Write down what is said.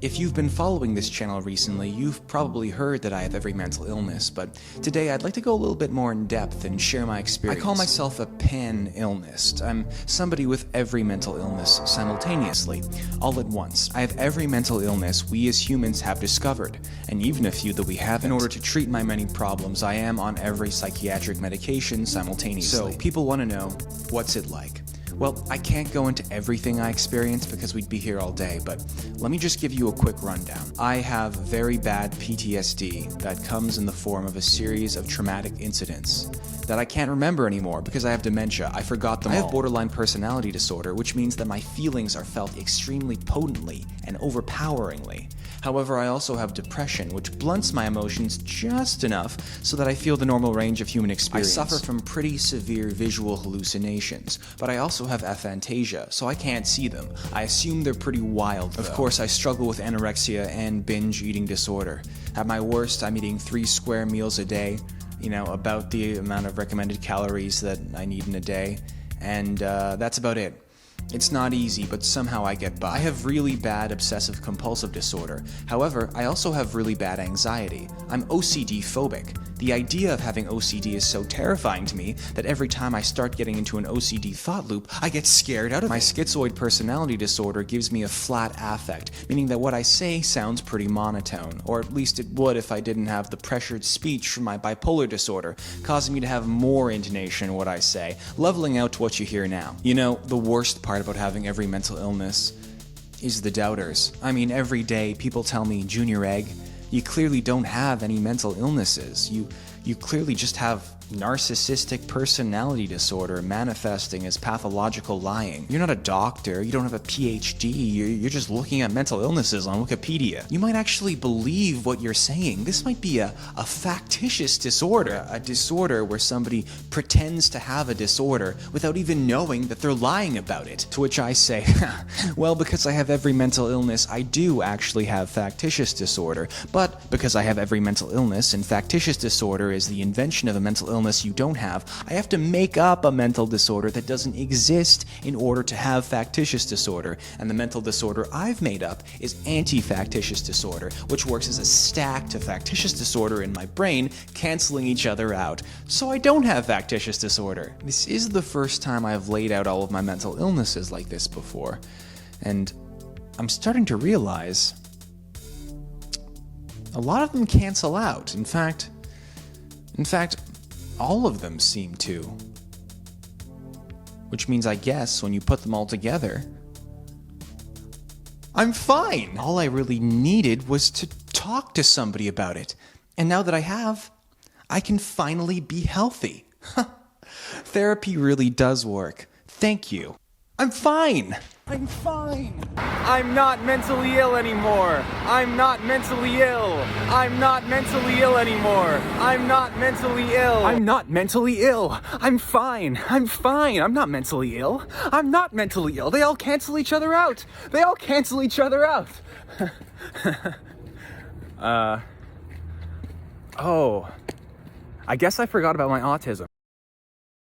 If you've been following this channel recently, you've probably heard that I have every mental illness, but today I'd like to go a little bit more in depth and share my experience. I call myself a pan-illnist. I'm somebody with every mental illness simultaneously, all at once. I have every mental illness we as humans have discovered, and even a few that we haven't. In order to treat my many problems, I am on every psychiatric medication simultaneously. So, people want to know, what's it like? Well, I can't go into everything I experienced because we'd be here all day, but let me just give you a quick rundown. I have very bad PTSD that comes in the form of a series of traumatic incidents that I can't remember anymore because I have dementia. I forgot them all. I have borderline personality disorder, which means that my feelings are felt extremely potently and overpoweringly. However, I also have depression, which blunts my emotions just enough so that I feel the normal range of human experience. I suffer from pretty severe visual hallucinations, but I also have aphantasia, so I can't see them. I assume they're pretty wild, though. Of course, I struggle with anorexia and binge eating disorder. At my worst, I'm eating 3 square meals a day, about the amount of recommended calories that I need in a day, and that's about it. It's not easy, but somehow I get by. I have really bad obsessive-compulsive disorder. However, I also have really bad anxiety. I'm OCD phobic. The idea of having OCD is so terrifying to me that every time I start getting into an OCD thought loop, I get scared out of it. My schizoid personality disorder gives me a flat affect, meaning that what I say sounds pretty monotone, or at least it would if I didn't have the pressured speech from my bipolar disorder, causing me to have more intonation in what I say, leveling out to what you hear now. The worst part about having every mental illness is the doubters. I mean, every day people tell me, Junior Egg, you clearly don't have any mental illnesses. You clearly just have narcissistic personality disorder manifesting as pathological lying. You're not a doctor, you don't have a PhD, you're just looking at mental illnesses on Wikipedia. You might actually believe what you're saying. This might be a factitious disorder, a disorder where somebody pretends to have a disorder without even knowing that they're lying about it. To which I say, well, because I have every mental illness, I do actually have factitious disorder. But because I have every mental illness, and factitious disorder is the invention of a mental illness you don't have, I have to make up a mental disorder that doesn't exist in order to have factitious disorder. And the mental disorder I've made up is anti-factitious disorder, which works as a stack to factitious disorder in my brain, canceling each other out. So I don't have factitious disorder. This is the first time I've laid out all of my mental illnesses like this before. And I'm starting to realize a lot of them cancel out. In fact, all of them seem to. Which means, I guess, when you put them all together, I'm fine. All I really needed was to talk to somebody about it. And now that I have, I can finally be healthy. Therapy really does work. Thank you. I'm fine. I'm fine. I'm not mentally ill anymore. I'm not mentally ill. I'm not mentally ill anymore. I'm not mentally ill. I'm not mentally ill. I'm fine. I'm fine. I'm not mentally ill. I'm not mentally ill. They all cancel each other out. They all cancel each other out. Oh. I guess I forgot about my autism.